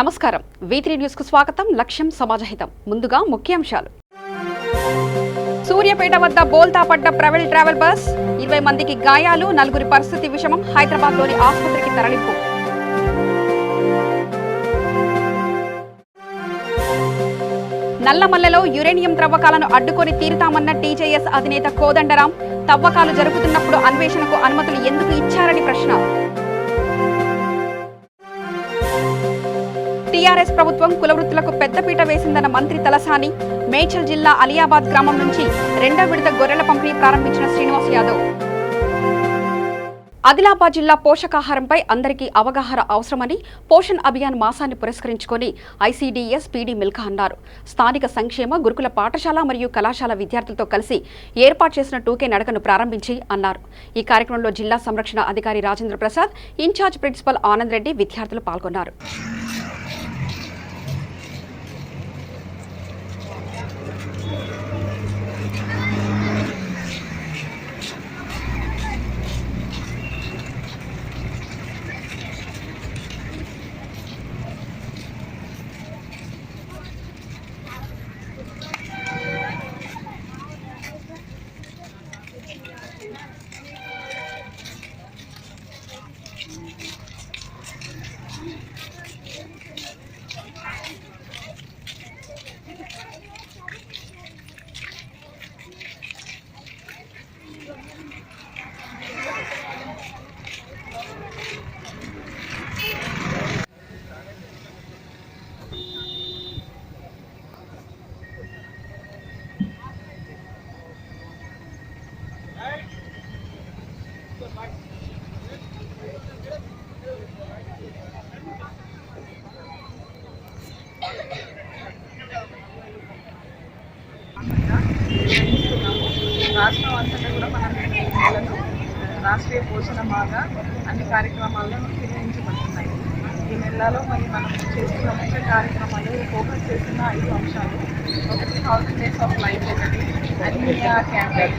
నమస్కారం V3 news కు స్వాగతం. లక్ష్యం సమాజహితం. ముందుగా ముఖ్యాంశాలు. సూర్యాపేట వద్ద బోల్తా పడ్డ ప్రైవేట్ ట్రావెల్ బస్, 20 మందికి గాయాలు, 4 పరిస్థితి విషమం. హైదరాబాద్లోని ఆసుపత్రికి తరలింపు. నల్లమల్లలో యురేనియం త్రవ్వకాలను అడ్డుకొని తీరుతామన్న టీజేఎస్ అధినేత కోదండరాం. తవ్వకాలు జరుగుతున్నప్పుడు అన్వేషణకు అనుమతులు ఎందుకు ఇచ్చారని ప్రశ్న. టీఆర్ఎస్ ప్రభుత్వం కులవృత్తులకు పెద్దపీట వేసిందన్న మంత్రి తలసాని. మేడ్చల్ జిల్లా అలియాబాద్ గ్రామం నుంచి 2వ విడత గొర్రెల పంపిణీ ప్రారంభించిన శ్రీనివాస్ యాదవ్. ఆదిలాబాద్ జిల్లా పోషకాహారంపై అందరికీ అవగాహన అవసరమని పోషణ్ అభియాన్ మాసాన్ని పురస్కరించుకొని ఐసీడీఎస్ పీడీ మిల్కా అన్నారు. స్థానిక సంక్షేమ గురుకుల పాఠశాల మరియు కళాశాల విద్యార్థులతో కలిసి ఏర్పాటు చేసిన 2K నడకను ప్రారంభించి అన్నారు. ఈ కార్యక్రమంలో జిల్లా సంరక్షణ అధికారి రాజేంద్ర ప్రసాద్, ఇన్ఛార్జ్ ప్రిన్సిపల్ ఆనంద్ రెడ్డి విద్యార్థులు పాల్గొన్నారు. రాష్ట్రం అంతటా కూడా మనం నెలను రాష్ట్రీయ పోషణ మాగా అన్ని కార్యక్రమాలను నిర్వహించబడుతున్నాయి. ఈ నెలలో మరి మనం చేస్తున్న ముఖ్య కార్యక్రమాలు ఫోకస్ చేస్తున్న 5 అంశాలు. ఒకటి 1000 days of life, ఒకటి అనీమియా క్యాంపెయిన్,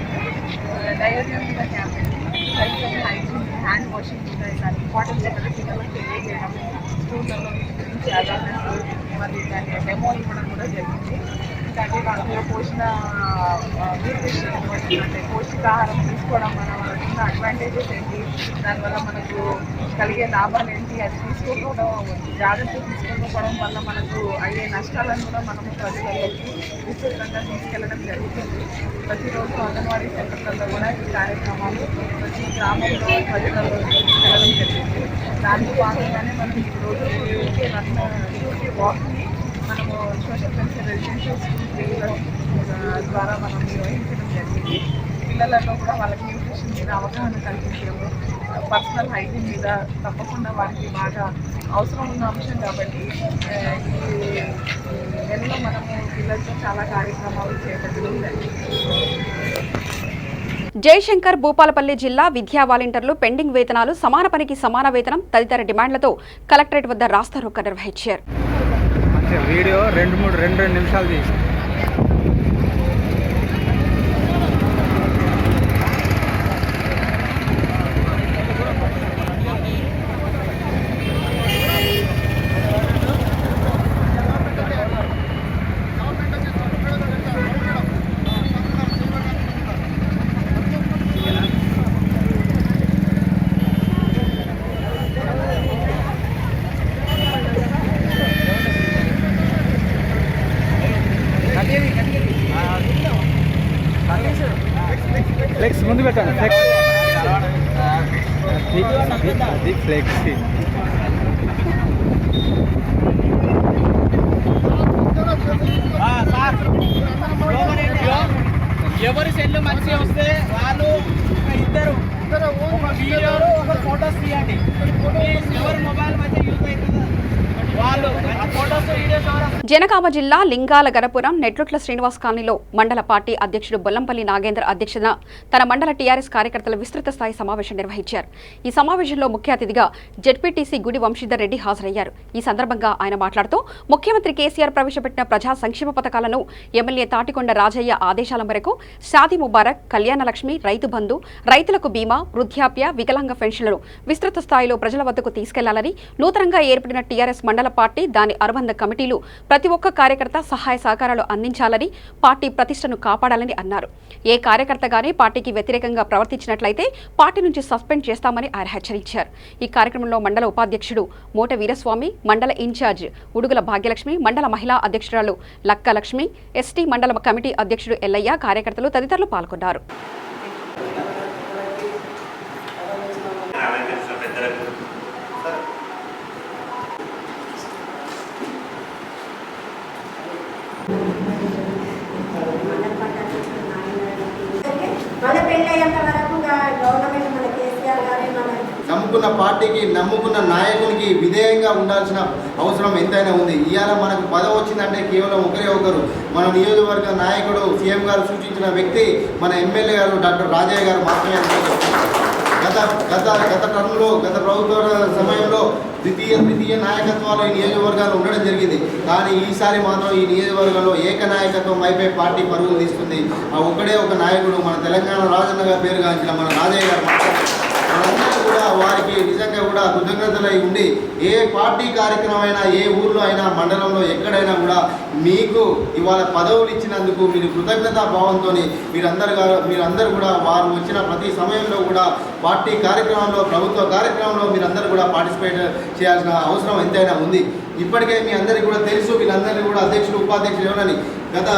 డయేరియా మీద campaign, health and hygiene, hand washing మీద దాని ఇంపార్టెన్స్ అనేది పిల్లలకు తెలియజేయడం, స్కూళ్ళలో గురించి అవేర్నెస్ మరి దాని డెమో ఇవ్వడం కూడా జరిగింది. అంటే దాంట్లో పోషణ న్యూట్రిషన్ అంటే పౌష్టికాహారం తీసుకోవడం వల్ల మనకున్న అడ్వాంటేజెస్ ఏంటి, దానివల్ల మనకు కలిగే లాభాలు ఏంటి, అది తీసుకోకపోవడం జాగ్రత్తలు తీసుకోకపోవడం వల్ల మనకు అయ్యే నష్టాలను కూడా మనము ప్రజలలోకి విస్తృతంగా తీసుకెళ్ళడం జరుగుతుంది. ప్రతిరోజు అంగన్వాడీ సెంటర్లలో కూడా ఈ కార్యక్రమాలు ప్రతి గ్రామంలో ప్రజలలో తీసుకెళ్ళడం జరిగింది. దాంట్లో భాగంగానే మనం ఈరోజు 2K వాక్ని మనము సోషల్ వెల్ఫేర్ రెసిడెన్షియల్ స్కూల్ ద్వారా మనం నిర్వహించడం జరిగింది. పిల్లలలో కూడా వాళ్ళకి న్యూట్రిషన్ మీద అవగాహన కల్పించడము, పర్సనల్ హైజీన్ మీద తప్పకుండా వారికి బాగా అవసరం ఉన్న అంశం కాబట్టి ఈ నెలలో మనము పిల్లలతో చాలా కార్యక్రమాలు చేపట్టడం జరిగింది. జయశంకర్ భూపాలపల్లి జిల్లా విద్యా వాలంటీర్లు పెండింగ్ వేతనాలు, సమాన పనికి సమాన వేతనం తదితర డిమాండ్లతో కలెక్టరేట్ వద్ద రాస్తారోకో నిర్వహించారు. వీడియో 2 నిమిషాలు తీసి ఫ్లెక్స్ ముందు పెట్టండి. ఫ్లెక్స్ ఎవరి సెల్ మంచిగా వస్తే వాళ్ళు ఇద్దరు ఒక వీడియో ఒక ఫోటోస్ తీయండి. ఎవరి మొబైల్ మంచిగా యూజ్ అవుతుందో వాళ్ళు ఫోటోస్ వీడియోస్. జనగామ జిల్లా లింగాల గణపురం నెట్లుట్ల శ్రీనివాస్ కాలనీలో మండల పార్టీ అధ్యక్షుడు బొల్లంపల్లి నాగేందర్ అధ్యక్షతన తన మండల టీఆర్ఎస్ కార్యకర్తల విస్తృత స్థాయి సమావేశం నిర్వహించారు. ఈ సమావేశంలో ముఖ్య అతిథిగా జెడ్పీటీసీ గుడి వంశీధర్ రెడ్డి హాజరయ్యారు. ఈ సందర్భంగా ఆయన మాట్లాడుతూ ముఖ్యమంత్రి కేసీఆర్ ప్రవేశపెట్టిన ప్రజా సంక్షేమ పథకాలను ఎమ్మెల్యే తాటికొండ రాజయ్య ఆదేశాల మేరకు షాదీ ముబారక్, కళ్యాణలక్ష్మి, రైతు బంధు, రైతులకు బీమా, వృద్ధాప్య, వికలాంగ పెన్షన్లను విస్తృత స్థాయిలో ప్రజల వద్దకు తీసుకెళ్లాలని నూతనంగా ఏర్పడిన టీఆర్ఎస్ మండల పార్టీ దాని అనుబంధ కమిటీలు ప్రతి ఒక్క కార్యకర్త సహాయ సహకారాలు అందించాలని, పార్టీ ప్రతిష్టను కాపాడాలని అన్నారు. ఏ కార్యకర్త గానీ పార్టీకి వ్యతిరేకంగా ప్రవర్తించినట్లయితే పార్టీ నుంచి సస్పెండ్ చేస్తామని ఆయన హెచ్చరించారు. ఈ కార్యక్రమంలో మండల ఉపాధ్యక్షుడు మోట వీరస్వామి, మండల ఇన్ఛార్జ్ ఉడుగుల భాగ్యలక్ష్మి, మండల మహిళా అధ్యక్షురాలు లక్క లక్ష్మి, ఎస్టీ మండల కమిటీ అధ్యక్షుడు ఎల్లయ్య, కార్యకర్తలు తదితరులు పాల్గొన్నారు. నమ్ముకున్న పార్టీకి, నమ్ముకున్న నాయకునికి విధేయంగా ఉండాల్సిన అవసరం ఎంతైనా ఉంది. ఇవాళ మనకు పదవి వచ్చిందంటే కేవలం ఒకరే ఒకరు, మన నియోజకవర్గ నాయకుడు సీఎం గారు సూచించిన వ్యక్తి మన ఎమ్మెల్యే గారు డాక్టర్ రాజయ్య గారు మాత్రమే. గత టర్మ్లో, గత ప్రభుత్వ సమయంలో ద్వితీయ నాయకత్వాలు ఈ నియోజకవర్గాలు ఉండడం జరిగింది. కానీ ఈసారి మాత్రం ఈ నియోజకవర్గంలో ఏక నాయకత్వం అయిపోయి పార్టీ పరుగులు తీస్తుంది. ఆ ఒక్కడే ఒక నాయకుడు, మన తెలంగాణ రాజన్న గారి పేరుగాంచిన మన రాజయ్య గారు మనందరూ కూడా వారికి నిజంగా కూడా కృతజ్ఞతలై ఉండి, ఏ పార్టీ కార్యక్రమం అయినా, ఏ ఊర్లో అయినా, మండలంలో ఎక్కడైనా కూడా మీకు ఇవాళ పదవులు ఇచ్చినందుకు మీరు కృతజ్ఞతా భావంతో మీరందరూ కూడా వారు వచ్చిన ప్రతి సమయంలో కూడా పార్టీ కార్యక్రమంలో, ప్రభుత్వ కార్యక్రమంలో మీరందరూ కూడా పార్టిసిపేట్ చేయాల్సిన అవసరం ఎంతైనా ఉంది. ఇప్పటికే మీ అందరికీ కూడా తెలుసు, వీళ్ళందరినీ కూడా అధ్యక్షులు, ఉపాధ్యక్షులు ఎవరని గత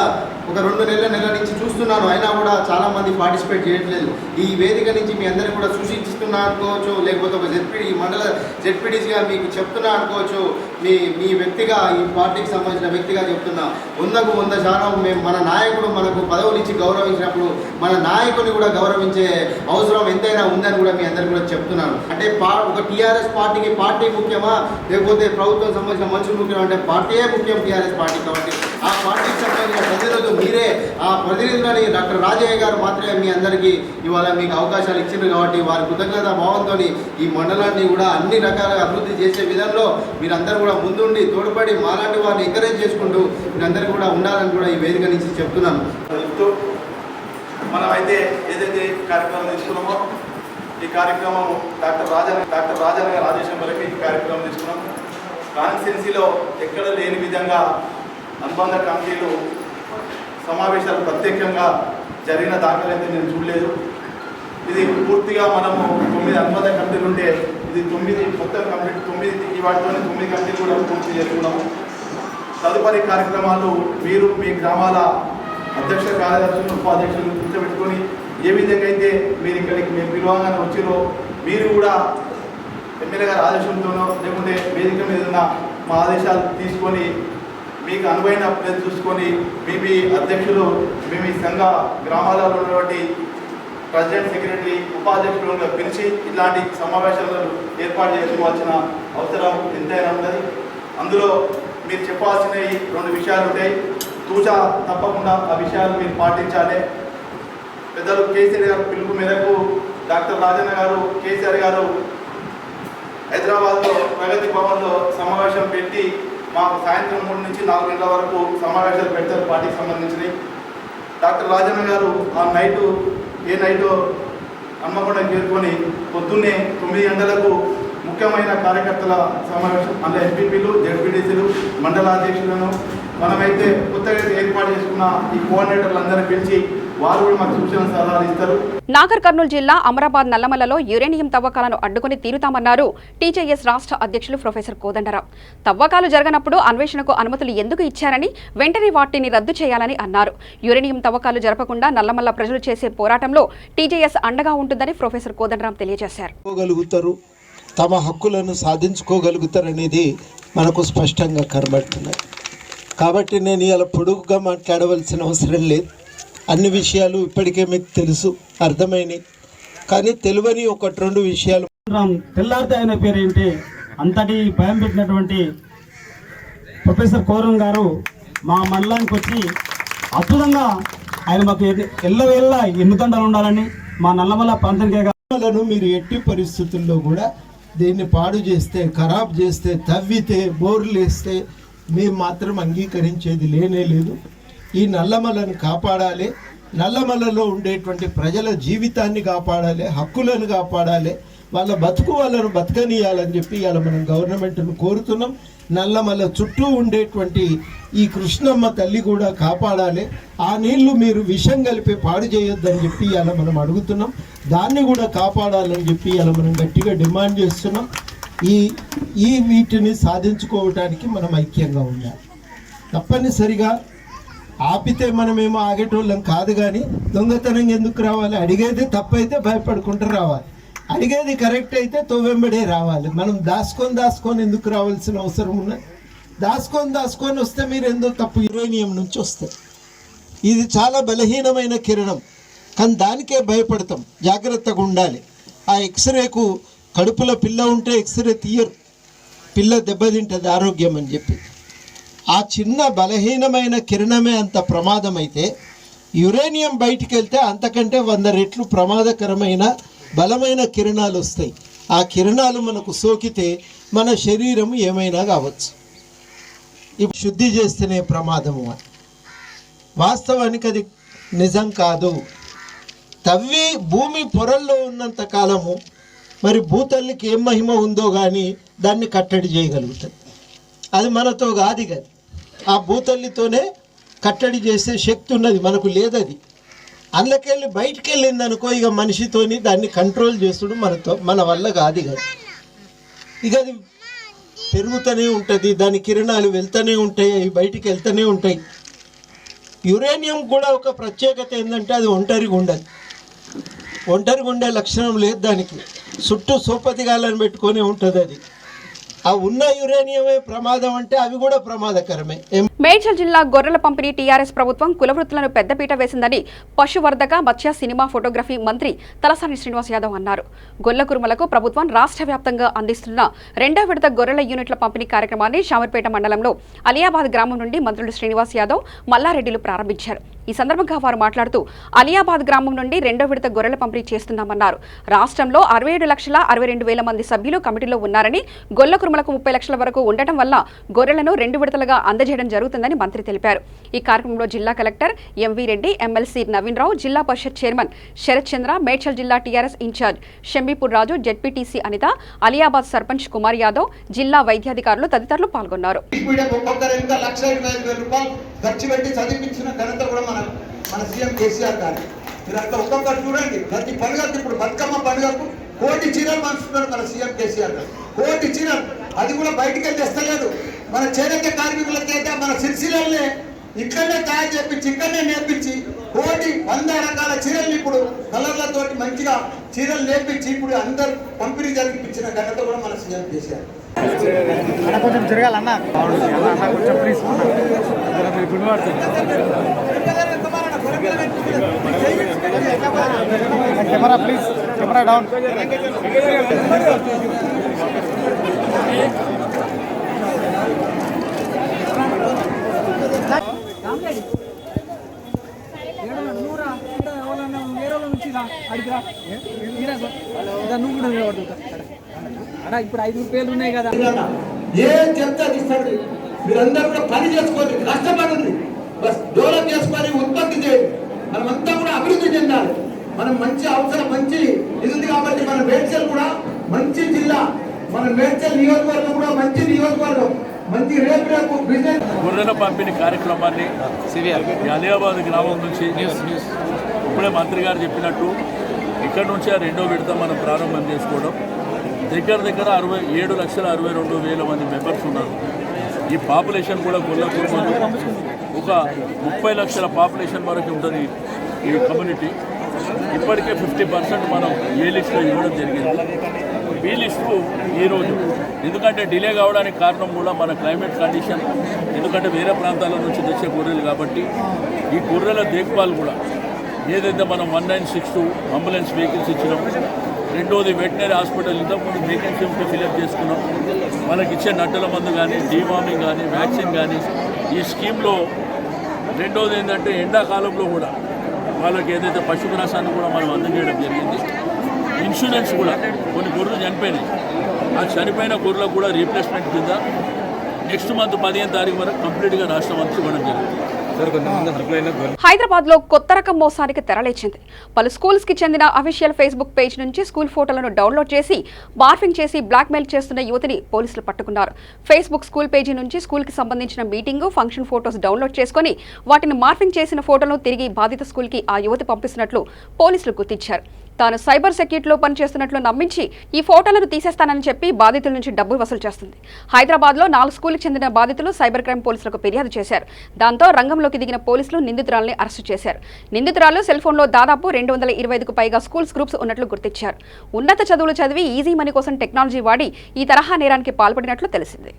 ఒక 2 నెలల నుంచి చూస్తున్నాను. అయినా కూడా చాలామంది పార్టిసిపేట్ చేయట్లేదు. ఈ వేదిక నుంచి మీ అందరికీ కూడా సూచిస్తున్నా అనుకోవచ్చు, లేకపోతే ఒక మండల జెడ్పీటీసీగా మీకు చెప్తున్నా అనుకోవచ్చు. మీ వ్యక్తిగా, ఈ పార్టీకి సంబంధించిన వ్యక్తిగా చెప్తున్నా, 100% మేము మన నాయకుడు మనకు పదవులు ఇచ్చి గౌరవించినప్పుడు మన నాయకుని కూడా గౌరవించే అవసరం ఎంతైనా ఉందని కూడా మీ అందరికీ కూడా చెప్తున్నాను. అంటే ఒక టీఆర్ఎస్ పార్టీకి పార్టీ ముఖ్యమా, లేకపోతే ప్రభుత్వం సంబంధించిన మనుషులు ముఖ్యమా అంటే పార్టీయే ముఖ్యం టీఆర్ఎస్ పార్టీ. కాబట్టి ఆ పార్టీకి సంబంధించిన ప్రతినిధులు మీరే, ఆ ప్రతినిధులని డాక్టర్ రాజయ్య గారు మాత్రమే మీ అందరికీ ఇవాళ మీకు అవకాశాలు ఇచ్చిండ్రు. కాబట్టి వారి కృతజ్ఞత భావంతో ఈ మండలాన్ని కూడా అన్ని రకాలుగా అభివృద్ధి చేసే విధంలో మీరందరూ కూడా ముందుండి తోడ్పడి మాలాంటి వారిని ఎంకరేజ్ చేసుకుంటూ మీరందరూ కూడా ఉండాలని కూడా ఈ వేదిక నుంచి చెప్తున్నాను. మనం అయితే ఏదైతే కార్యక్రమం తీసుకున్నామో ఈ కార్యక్రమం డాక్టర్ రాజన్న గారి ఆదేశం వరకు ఈ కార్యక్రమం తీసుకున్నాం. కాన్స్టిట్యున్సీలో ఎక్కడ లేని విధంగా అనుబంధ కమిటీలు సమావేశాలు ప్రత్యేకంగా జరిగిన దాఖలైతే నేను చూడలేదు. ఇది పూర్తిగా మనము 9 అనుబంధ కమిటీలు ఉంటే ఇది 9 మొత్తం కంప్లీట్ 9 వాటితోనే 9 కమిటీలు కూడా పూర్తి చేసుకున్నాము. తదుపరి కార్యక్రమాలు మీరు మీ గ్రామాల అధ్యక్ష, కార్యదర్శులు, ఉపాధ్యక్షులు కూర్చోబెట్టుకొని ఏ విధంగా అయితే మీరు ఇక్కడికి మేము పిలవగానే వచ్చిరో మీరు కూడా ఎమ్మెల్యే గారి ఆదేశంతోనో లేకుంటే వేదిక మీద ఉన్న మా ఆదేశాలు తీసుకొని మీకు అనువైన ప్లేస్ చూసుకొని మీ అధ్యక్షులు, మీ సంఘ గ్రామాలలో ఉన్నటువంటి ప్రెసిడెంట్, సెక్రటరీ, ఉపాధ్యక్షులుగా పిలిచి ఇలాంటి సమావేశాలను ఏర్పాటు చేసుకోవాల్సిన అవసరం ఎంతైనా ఉన్నది. అందులో మీరు చెప్పాల్సినవి 2 విషయాలు ఉంటాయి. తూచా తప్పకుండా ఆ విషయాలు మీరు పాటించాలి. పెద్దలు కేసీఆర్ గారు పిలుపు మేరకు డాక్టర్ రాజన్న గారు, కేసీఆర్ గారు హైదరాబాద్లో ప్రగతి భవన్లో సమావేశం పెట్టి మాకు సాయంత్రం 3 నుంచి 4 గంటల వరకు సమావేశాలు పెడతారు పార్టీకి సంబంధించినవి. డాక్టర్ రాజన్న గారు ఆ నైటు హన్మకొండ చేరుకొని పొద్దున్నే 9 గంటలకు ముఖ్యమైన కార్యకర్తల సమావేశం, అందులో ఎంపీపీలు, జెడ్పీటీసీలు, మండలాధ్యక్షులను మనమైతే కొత్తగా ఏర్పాటు చేసుకున్న ఈ కోఆర్డినేటర్లు అందరినీ పిలిచి వారు కూడా మాకు సూచన సలహాలు ఇస్తారు. నాగర్ కర్నూలు జిల్లా అమరాబాద్ నల్లమల్లలో యురేనియం తవ్వకాలను అడ్డుకుని తీరుతామన్నారు టీజేఎస్ రాష్ట్ర అధ్యక్షులు ప్రొఫెసర్ కోదండరాం. తవ్వకాలు జరగనప్పుడు అన్వేషణకు అనుమతులు ఎందుకు ఇచ్చారని, వెంటనే వాటిని రద్దు చేయాలని అన్నారు. యురేనియం తవ్వకాలు జరపకుండా నల్లమల్ల ప్రజలు చేసే పోరాటంలో టీజేఎస్ అండగా ఉంటుందని ప్రొఫెసర్ కోదండరాం తెలియజేశారు. తమ హక్కులను సాధించుకోగలుగుతారనేది మనకు స్పష్టంగా కనబడుతున్నాయి. కాబట్టి నేను ఇలా పొడుగుగా మాట్లాడవలసిన అవసరం లేదు. అన్ని విషయాలు ఇప్పటికే మీకు తెలుసు, అర్థమైనవి. కానీ తెలియని 1-2 విషయాలు. తెల్లారితే ఆయన పేరు ఏంటి అంతటి భయం పెట్టినటువంటి ప్రొఫెసర్ కోరం గారు మా మండలానికి వచ్చి అద్భుతంగా ఆయన మాకు ఎల్లవేళ్ళ ఎన్నుదండలు ఉండాలని మా నల్లమల్ల ప్రాంతానికే మీరు ఎట్టి పరిస్థితుల్లో కూడా దీన్ని పాడు చేస్తే, ఖరాబ్ చేస్తే, తవ్వితే, బోర్లు వేస్తే మేము మాత్రం అంగీకరించేది లేనే లేదు. ఈ నల్లమలను కాపాడాలి, నల్లమలలో ఉండేటువంటి ప్రజల జీవితాన్ని కాపాడాలి, హక్కులను కాపాడాలి, వాళ్ళ వాళ్ళను బతకనీయాలని చెప్పి ఇవాళ మనం గవర్నమెంట్ను కోరుతున్నాం. నల్లమల చుట్టూ ఉండేటువంటి ఈ కృష్ణమ్మ తల్లి కూడా కాపాడాలి. ఆ నీళ్లు మీరు విషం కలిపి పాడు చేయొద్దని చెప్పి ఇవాళ మనం అడుగుతున్నాం. దాన్ని కూడా కాపాడాలని చెప్పి ఇవాళ మనం గట్టిగా డిమాండ్ చేస్తున్నాం. ఈ వీటిని సాధించుకోవటానికి మనం ఐక్యంగా ఉండాలి. తప్పనిసరిగా ఆపితే మనమేమో ఆగేటోళ్ళం కాదు, కానీ దొంగతనం ఎందుకు రావాలి? అడిగేది తప్పైతే భయపడుకుంటూ రావాలి, అడిగేది కరెక్ట్ అయితే తోవెంబడే రావాలి. మనం దాచుకొని ఎందుకు రావాల్సిన అవసరం ఉన్నది? దాచుకొని వస్తే మీరు ఎందుకు తప్పు యురేనియం నుంచి వస్తాయి. ఇది చాలా బలహీనమైన కిరణం, కానీ దానికే భయపడతాం. జాగ్రత్తగా ఉండాలి. ఆ ఎక్స్రేకు కడుపులో పిల్ల ఉంటే ఎక్స్రే తీయరు, పిల్ల దెబ్బతింటుంది ఆరోగ్యం అని చెప్పి. ఆ చిన్న బలహీనమైన కిరణమే అంత ప్రమాదమైతే యురేనియం బయటికి వెళ్తే అంతకంటే 100 రెట్లు ప్రమాదకరమైన బలమైన కిరణాలు వస్తాయి. ఆ కిరణాలు మనకు సోకితే మన శరీరం ఏమైనా కావచ్చు. ఇప్పుడు శుద్ధి చేస్తేనే ప్రమాదము అని వాస్తవానికి అది నిజం కాదు. తవ్వి భూమి పొరల్లో ఉన్నంత కాలము మరి భూతల్లికి ఏం మహిమ ఉందో కానీ దాన్ని కట్టడి చేయగలుగుతుంది. అది మనతో కాదు కదా, ఆ భూతల్లితోనే కట్టడి చేసే శక్తి ఉన్నది, మనకు లేదది. అందులోకెళ్ళి బయటికి వెళ్ళింది అనుకో, ఇక మనిషితోని దాన్ని కంట్రోల్ చేసుడు మన వల్ల కాదు కదా. ఇక అది పెరుగుతూనే ఉంటుంది, దాని కిరణాలు వెళ్తూనే ఉంటాయి, అవి బయటికి వెళ్తూనే ఉంటాయి. యురేనియం కూడా ఒక ప్రత్యేకత ఏంటంటే అది ఒంటరిగా ఉండదు. ఒంటరిగా ఉండే లక్షణం లేదు దానికి, చుట్టూ సోపతిగాలను పెట్టుకొని ఉంటుంది. అది ఆ ఉన్న యురేనియమే ప్రమాదం అంటే అవి కూడా ప్రమాదకరమే. మేడ్చల్ జిల్లా గొర్రెల పంపిణీ టీఆర్ఎస్ ప్రభుత్వం కులవృత్తులను పెద్దపీట వేసిందని పశువర్ధక, మత్స్య, సినిమా, ఫోటోగ్రఫీ మంత్రి తలసాని శ్రీనివాస్ యాదవ్ అన్నారు. గొల్ల కురుమలకు ప్రభుత్వం రాష్ట్ర వ్యాప్తంగా అందిస్తున్న 2వ విడత గొర్రెల యూనిట్ల పంపిణీ కార్యక్రమాన్ని షామర్పేట మండలంలో అలియాబాద్ గ్రామం నుండి మంత్రులు శ్రీనివాస్ యాదవ్, మల్లారెడ్డిలు ప్రారంభించారు. ఈ సందర్భంగా వారు మాట్లాడుతూ అలియాబాద్ గ్రామం నుండి 2వ విడత గొర్రెల పంపిణీ చేస్తున్నామన్నారు. రాష్ట్రంలో 67,62,000 మంది సభ్యులు కమిటీలో ఉన్నారని, గొల్ల కురుమలకు 30 లక్షల వరకు ఉండటం వల్ల గొర్రెలను 2 విడతలుగా అందజేయడం జరుగుతుందని మంత్రి తెలిపారు. ఈ కార్యక్రమంలో జిల్లా collector MV Reddy, MLC Naveen Rao, Zilla Parishad chairman Sharath Chandra, Medchal జిల్లా TRS incharge Shambipur Raju, ZPTC Anitha, Aliabad sarpanch Kumar Yadav, జిల్లా వైద్యాధికారులు తదితరులు పాల్గొన్నారు. మన సీఎం కేసీఆర్ గారు మీరు అక్కడ ఒక్కొక్కరు చూడండి. ప్రతి పండుగకు ఇప్పుడు బతుకమ్మ పండుగకు 1 కోటి చీరలు పంచుతున్నారు మన సీఎం కేసీఆర్ గారు. 1 కోటి చీరలు, అది కూడా బయటికి వెళ్ళి తెస్తలేదు. మన చేనేత కార్మికులకైతే మన సిరిసిల్లనే ఇక్కడనే తయారు చేపించి, ఇక్కడనే నేర్పించి 100 రకాల చీరలు ఇప్పుడు కలర్లతోటి మంచిగా చీరలు నేర్పించి ఇప్పుడు అందరు పంపిణీ జరిపించిన ఘనత కూడా మన సీఎం కేసీఆర్. కొంచెం జరగాలన్నా కొంచెం please camera please, camera down. ఇప్పుడు 5 రూపాయలు ఉన్నాయి కదా, ఏం చెప్తే ఇస్తాడు. మీరందరూ కూడా పని చేసుకోండి, కష్టపడండి, బస్ డెవలప్ చేసుకొని ఉత్పత్తి చేయండి. మనమంతా కూడా అభివృద్ధి చెందాలి. మనం మంచి అవసరం, మంచి ఇది ఉంది కాబట్టి మన మేడ్చల్ కూడా మంచి జిల్లా, మన మేడ్చల్ నియోజకవర్గం కూడా మంచి నియోజకవర్గం, మంచి రేపు బిజినెస్. గొర్రెల పంపిణీ కార్యక్రమాన్ని అలియాబాద్ గ్రామం నుంచి ఇప్పుడే మంత్రి గారు చెప్పినట్టు ఇక్కడ నుంచి ఆ 2వ విడత మనం ప్రారంభం చేసుకోవడం. దగ్గర 67,62,000 మంది మెంబర్స్ ఉన్నారు. ఈ పాపులేషన్ కూడా గొల్ల కుటుంబాలు ఒక 30 లక్షల పాపులేషన్ వరకు ఉంటుంది ఈ కమ్యూనిటీ. ఇప్పటికే 50% మనం ఏ లిస్టులో ఇవ్వడం జరిగింది. బి లిస్టు ఈరోజు, ఎందుకంటే డిలే కావడానికి కారణం కూడా మన క్లైమేట్ కండిషన్, ఎందుకంటే వేరే ప్రాంతాల నుంచి తెచ్చే గొర్రెలు కాబట్టి ఈ గొర్రెల దేఖ్భాల్ కూడా ఏదైతే మనం 1962 అంబులెన్స్ వెహికల్స్ ఇచ్చినాం, రెండోది వెటనరీ హాస్పిటల్ ఇంతకుముందు వేకెన్సీ ఉంటే ఫిల్అప్ చేసుకున్నాం. వాళ్ళకి ఇచ్చే నడ్డల మందు కానీ, డీవార్మింగ్ కానీ, వ్యాక్సిన్ కానీ ఈ స్కీమ్లో. రెండోది ఏంటంటే ఎండాకాలంలో కూడా వాళ్ళకి ఏదైతే పశుగ్రాసాన్ని కూడా మనం అందజేయడం జరిగింది. ఇన్సూరెన్స్ కూడా కొన్ని గొర్రెలు చనిపోయినాయి, ఆ చనిపోయిన గొర్రెలకు కూడా రీప్లేస్మెంట్ కింద నెక్స్ట్ మంత్ 15వ తారీఖు వరకు కంప్లీట్గా రాష్ట్రం అంతా ఇవ్వడం జరుగుతుంది. హైదరాబాద్ లో కొత్త రకం మోసానికి తెరలేచింది. పలు స్కూల్స్ కి చెందిన అఫీషియల్ ఫేస్బుక్ పేజ్ నుంచి స్కూల్ ఫోటోలను డౌన్లోడ్ చేసి మార్ఫింగ్ చేసి బ్లాక్మెయిల్ చేస్తున్న యువతిని పోలీసులు పట్టుకున్నారు. ఫేస్బుక్ స్కూల్ పేజీ నుంచి స్కూల్ కి సంబంధించిన మీటింగ్, ఫంక్షన్ ఫోటోస్ డౌన్లోడ్ చేసుకుని వాటిని మార్ఫింగ్ చేసిన ఫోటోలను తిరిగి బాధిత స్కూల్ కి ఆ యువతి పంపిస్తున్నట్లు పోలీసులు గుర్తించారు. తాను సైబర్ సెక్యూరిటీలో పనిచేస్తున్నట్లు నమ్మించి ఈ ఫోటోలను తీసేస్తానని చెప్పి బాధితుల నుంచి డబ్బులు వసూలు చేస్తుంది. హైదరాబాద్ లో 4 స్కూల్కి చెందిన బాధితులు సైబర్ క్రైమ్ పోలీసులకు ఫిర్యాదు చేశారు. దాంతో రంగంలోకి దిగిన పోలీసులు నిందితురాలని అరెస్టు చేశారు. నిందితురాలు సెల్ ఫోన్లో దాదాపు 225కు పైగా స్కూల్స్ గ్రూప్స్ ఉన్నట్లు గుర్తించారు. ఉన్నత చదువులు చదివి ఈజీ మనీ కోసం టెక్నాలజీ వాడి ఈ తరహా నేరానికి పాల్పడినట్లు తెలిసింది.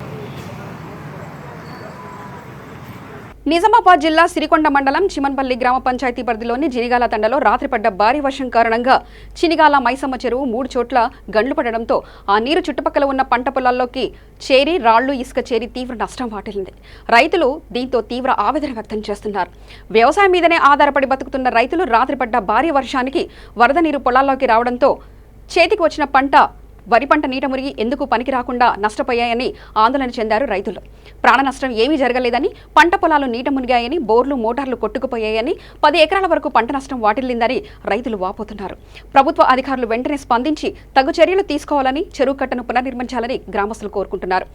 నిజామాబాద్ జిల్లా సిరికొండ మండలం చిమన్పల్లి గ్రామ పంచాయతీ పరిధిలోని జినిగాల తండలో రాత్రి పడ్డ భారీ వర్షం కారణంగా చినిగాల మైసమ్మ చెరువు 3 చోట్ల గండ్లు పడడంతో ఆ నీరు చుట్టుపక్కల ఉన్న పంట పొలాల్లోకి చేరి రాళ్లు, ఇసుక చేరి తీవ్ర నష్టం వాటిల్లింది. రైతులు దీంతో తీవ్ర ఆవేదన వ్యక్తం చేస్తున్నారు. వ్యవసాయం మీదనే ఆధారపడి బతుకుతున్న రైతులు రాత్రి పడ్డ భారీ వర్షానికి వరద నీరు పొలాల్లోకి రావడంతో చేతికి వచ్చిన పంట వరి పంట నీట మురిగి ఎందుకు పనికి రాకుండా నష్టపోయాయని ఆందోళన చెందారు రైతులు. ప్రాణ నష్టం ఏమీ జరగలేదని, పంట పొలాలు నీట మునిగాయని, బోర్లు, మోటార్లు కొట్టుకుపోయాయని, 10 ఎకరాల వరకు పంట నష్టం వాటిల్లిందని రైతులు వాపోతున్నారు. ప్రభుత్వ అధికారులు వెంటనే స్పందించి తగు చర్యలు తీసుకోవాలని, చెరువు కట్టను పునర్నిర్మించాలని గ్రామస్తులు కోరుకుంటున్నారు.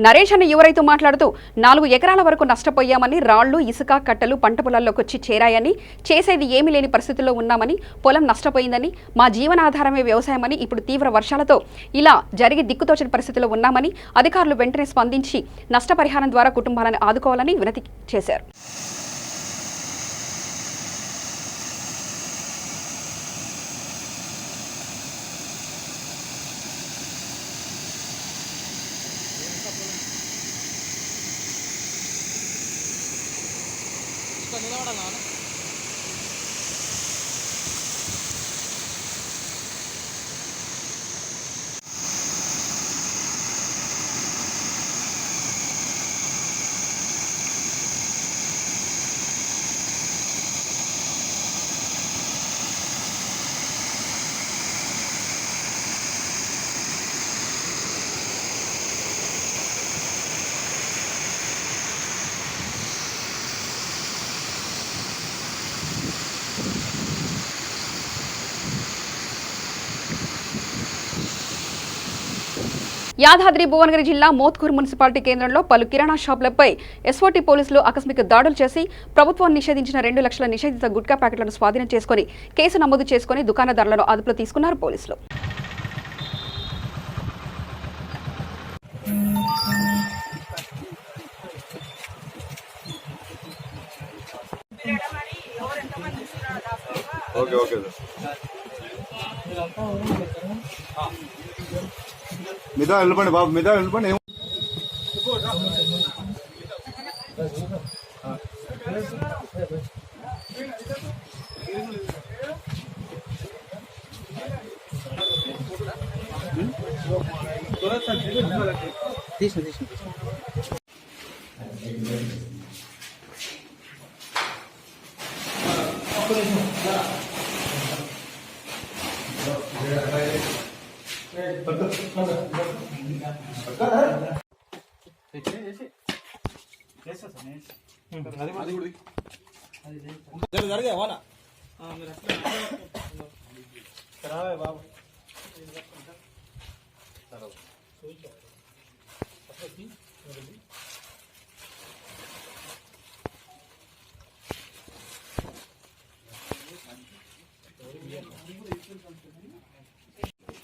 నరేష్ అనే యువ రైతు మాట్లాడుతూ 4 ఎకరాల వరకు నష్టపోయామని, రాళ్లు, ఇసుక, కట్టలు పంట పొలాల్లోకి వచ్చి చేరాయని, చేసేది ఏమీ లేని పరిస్థితుల్లో ఉన్నామని, పొలం నష్టపోయిందని, మా జీవనాధారమే వ్యవసాయమని, ఇప్పుడు తీవ్ర వర్షాలతో ఇలా జరిగి దిక్కుతోచని పరిస్థితుల్లో ఉన్నామని, అధికారులు వెంటనే స్పందించి నష్టపరిహారం ద్వారా కుటుంబాలను ఆదుకోవాలని వినతి చేశారు. యాదాద్రి భువనగిరి జిల్లా మోత్కూర్ మున్సిపాలిటీ కేంద్రంలో పలు కిరాణా షాపులపై ఎస్ఓటీ పోలీసులు ఆకస్మిక దాడులు చేసి ప్రభుత్వం నిషేధించిన 2 లక్షల నిషేధిత గుట్కా ప్యాకెట్లను స్వాధీనం చేసుకుని కేసు నమోదు చేసుకుని దుకాణదారులను అదుపులో తీసుకున్నారు పోలీసులు. మిదా వెళ్ళిపోండి బాబు, మిదా వెళ్ళిపోండి.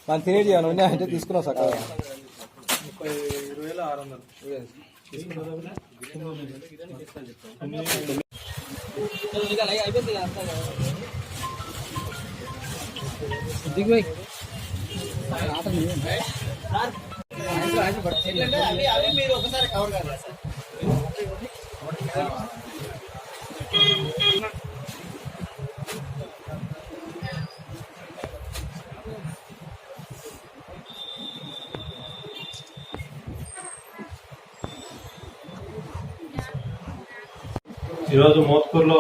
మనం తినేది అంటే తీసుకున్నాం సార్. 20,000 అవి మీరు ఒకసారి కవర్ కాదు సార్. ఈరోజు మోత్కూర్లో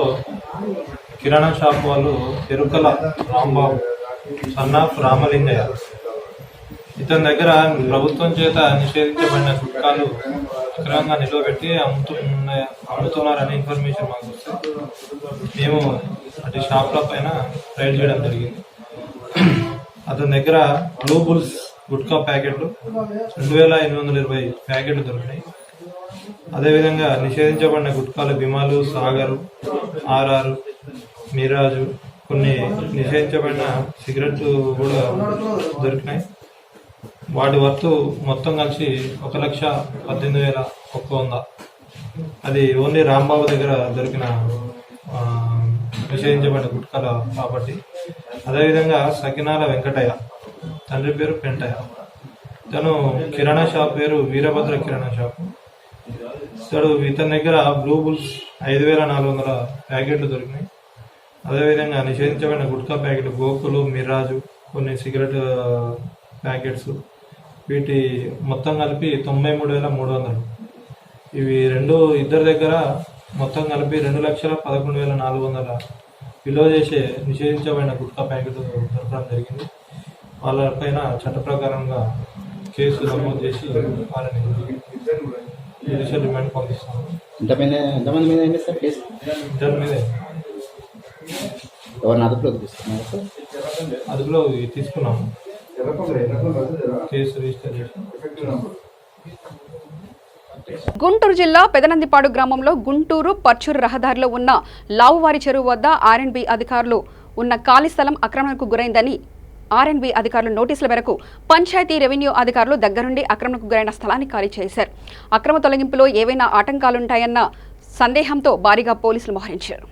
కిరాణా షాప్ వాళ్ళు ఎరుకల రాంబాబు సన్నాఫ్ రామలింగయ్య ఇతని దగ్గర ప్రభుత్వం చేత నిషేధించబడిన గుట్కాలు అక్రమంగా నిలవబెట్టి అమ్ముతున్నారనే ఇన్ఫర్మేషన్ మాకు వస్తే మేము అటు షాప్ల పైన రైడ్ చేయడం జరిగింది. అతని దగ్గర బ్లూ బుల్స్ గుట్కా ప్యాకెట్లు 2820 ప్యాకెట్లు దొరికినాయి. అదేవిధంగా నిషేధించబడిన గుట్కాలు బిమాలు, సాగరు, ఆర్ఆర్, మిరాజు, కొన్ని నిషేధించబడిన సిగరెట్లు కూడా దొరికినాయి. వాటి వర్తు మొత్తం కలిసి 1,18,100. అది ఓన్లీ రాంబాబు దగ్గర దొరికిన నిషేధించబడిన గుట్కాల కాబట్టి. అదేవిధంగా సకినాల వెంకటయ్య, తండ్రి పేరు పెంటయ్య, తను కిరాణా షాప్ పేరు వీరభద్ర కిరాణా షాప్. ఇతని దగ్గర బ్లూ బుల్స్ 5,400 ప్యాకెట్లు దొరికినాయి. అదేవిధంగా నిషేధించబడిన గుట్కా ప్యాకెట్లు గోకులు, మిరాజు, కొన్ని సిగరెట్ ప్యాకెట్స్, వీటి మొత్తం కలిపి 93,300. ఇవి ఇద్దరి దగ్గర మొత్తం కలిపి 2,11,400 విలువ చేసే నిషేధించబడిన గుట్కా ప్యాకెట్లు దొరకడం జరిగింది. వాళ్ళపైన చట్ట ప్రకారంగా కేసు నమోదు చేసి వాళ్ళని జ్యుడిషియల్ రిమాండ్ పంపిస్తాము. ఎంతమంది మీద అయింది సార్ కేసు? ఇద్దరి మీదే. ఎవరిని అదుపులోకి తీసుకున్నారు సార్? అదుపులో తీసుకున్నాము, కేసు రిజిస్టర్ చేసాం. గుంటూరు జిల్లా పెదనందిపాడు గ్రామంలో గుంటూరు పర్చూరు రహదారిలో ఉన్న లావువారి చెరువు వద్ద ఆర్ఎండ్బి అధికారులు ఉన్న ఖాళీ స్థలం ఆక్రమణకు గురైందని ఆర్ఎండ్బి అధికారుల నోటీసుల మేరకు పంచాయతీ రెవెన్యూ అధికారులు దగ్గరుండి ఆక్రమణకు గురైన స్థలాన్ని ఖాళీ చేశారు. అక్రమ తొలగింపులో ఏవైనా ఆటంకాలుంటాయన్న సందేహంతో భారీగా పోలీసులు మోహరించారు.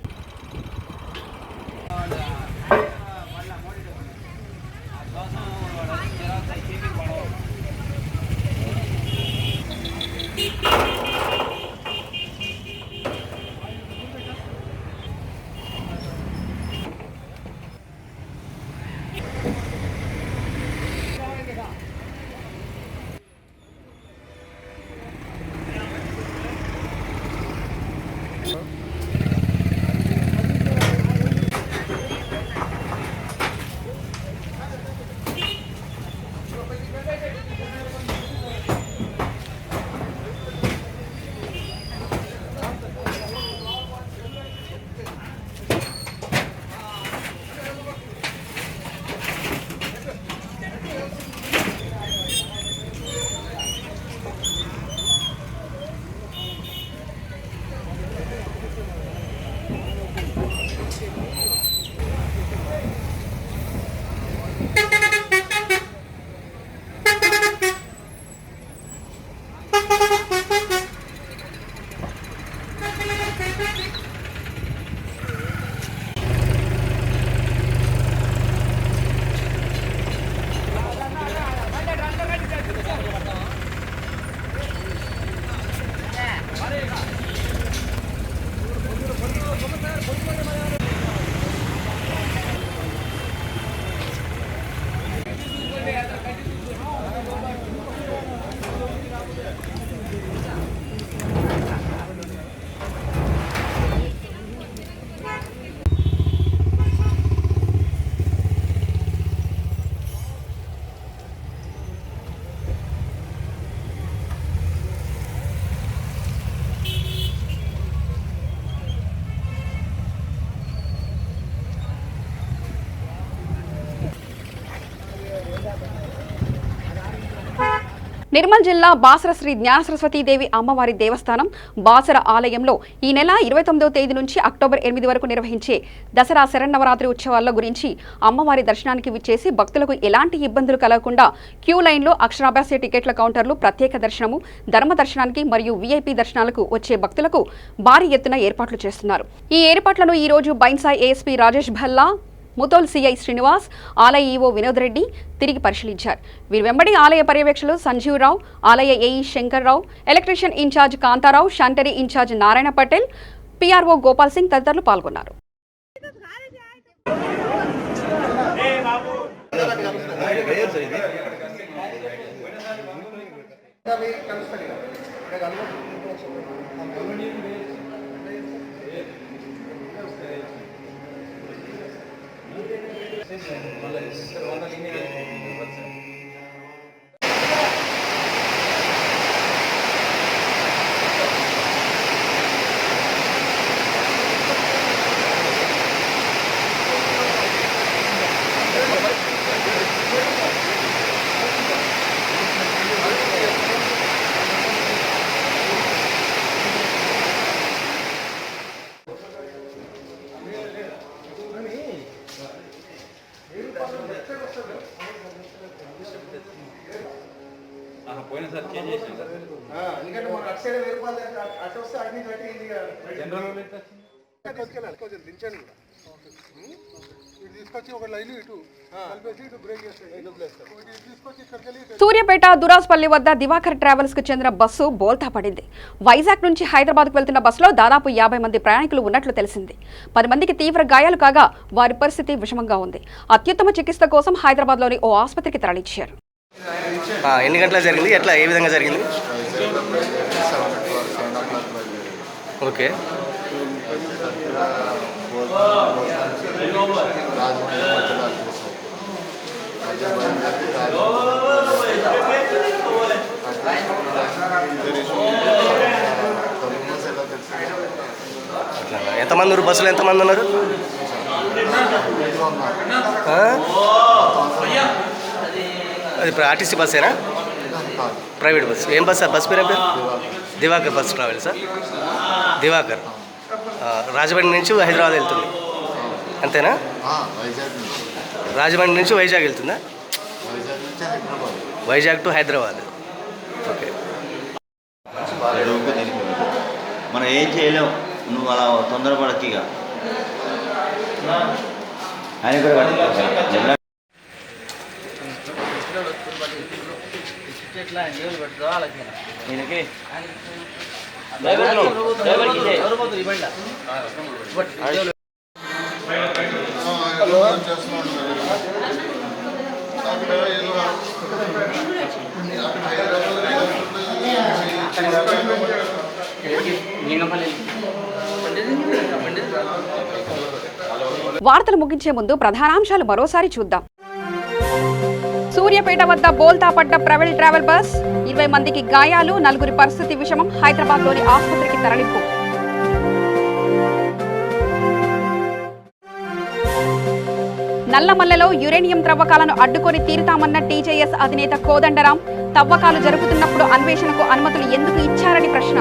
నిర్మల్ జిల్లా బాసర శ్రీ జ్ఞాన సరస్వతీదేవి అమ్మవారి దేవస్థానం బాసర ఆలయంలో ఈ నెల 29వ తేదీ నుంచి అక్టోబర్ 8 వరకు నిర్వహించే దసరా శరన్నవరాత్రి ఉత్సవాల గురించి అమ్మవారి దర్శనానికి విచ్చేసి భక్తులకు ఎలాంటి ఇబ్బందులు కలగకుండా క్యూ లైన్లో అక్షరాభ్యాస టికెట్ల కౌంటర్లు, ప్రత్యేక దర్శనము, ధర్మ దర్శనానికి మరియు వీఐపీ దర్శనాలకు వచ్చే భక్తులకు భారీ ఎత్తున ఏర్పాట్లు చేస్తున్నారు. ఈ ఏర్పాట్లను ఈ రోజు బైన్సా ఏఎస్పీ రాజేష్ భల్లా, ముతోల్ సిఐ శ్రీనివాస్, ఆలయ ఈవో వినోద్ రెడ్డి తిరిగి పరిశీలించారు. వీరి వెంబడి ఆలయ పర్యవేక్షకులు సంజీవరావు, ఆలయ AE Shankar Rao, electrician in charge Kantha Rao, sanitary in charge Narayana Patel, PRO Gopal Singh తదితరులు పాల్గొన్నారు. ఎందుకంటే మన అటు సైడ్ వేరుపాలి అటు వస్తే అన్ని కట్టింది దించండి తీసుకొచ్చి ఒక లైన్ ఇటు కలిపేసి ఇటు బ్రేక్ చేస్తాయి. సూర్యాపేట దురాస్పల్లి వద్ద దివాకర్ ట్రావెల్స్ కు చెందిన బస్సు బోల్తా పడింది. వైజాగ్ నుంచి హైదరాబాద్కు వెళ్తున్న బస్సులో దాదాపు 50 మంది ప్రయాణికులు ఉన్నట్లు తెలిసింది. 10 మందికి తీవ్ర గాయాలు కాగా వారి పరిస్థితి విషమంగా ఉంది. అత్యుత్తమ చికిత్స కోసం హైదరాబాద్లోని ఓ ఆసుపత్రికి తరలించారు. ఎన్ని గంటలకు జరిగింది, ఎట్లా, ఏ విధంగా జరిగింది? ఓకే. ఎంతమంది ఉన్నారు బస్సులో? ఎంతమంది ఉన్నారు? అది ఆర్టీసీ బస్సేనా? Private bus. ఏం బస్? బస్ పేరు ఏం పేరు? దివాకర్ బస్ ట్రావెల్సా? దివాకర్ రాజమండ్రి నుంచి హైదరాబాద్ వెళ్తుంది అంతేనా? రాజమండ్రి నుంచి వైజాగ్ వెళ్తుందా? వైజాగ్ టు హైదరాబాద్. ఓకే. మనం ఏం చేయలేం, నువ్వు అలా తొందరపడకిగా ఆయన కూడా వార్తలు ముగించే ముందు ప్రధానాంశాలు మరోసారి చూద్దాం. సూర్యాపేట వద్ద బోల్తా పడ్డ ప్రైవేట్ ట్రావెల్ బస్, 20 మందికి గాయాలు, 4 పరిస్థితి విషమం, హైదరాబాద్లోని ఆసుపత్రికి తరలింపు. నల్లమల్లలో యురేనియం త్రవ్వకాలను అడ్డుకొని తీరుతామన్న టీజేఎస్ అధినేత కోదండరాం, తవ్వకాలు జరుగుతున్నప్పుడు అన్వేషణకు అనుమతులు ఎందుకు ఇచ్చారని ప్రశ్న.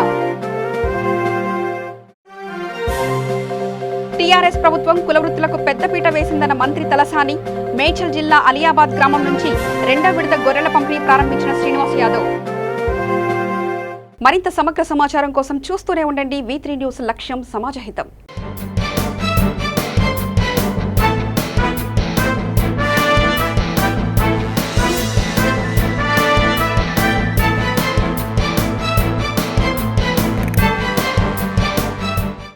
టీఆర్ఎస్ ప్రభుత్వం కులవృత్తులకు పెద్దపీట వేసిందన్న మంత్రి తలసాని, మేడ్చల్ జిల్లా అలియాబాద్ గ్రామం నుంచి 2వ విడత గొర్రెల పంపిణీ ప్రారంభించిన శ్రీనివాస్ యాదవ్. మరింత సమగ్ర సమాచారం కోసం చూస్తూనే ఉండండి V3 న్యూస్. లక్ష్యం సమాజహితం.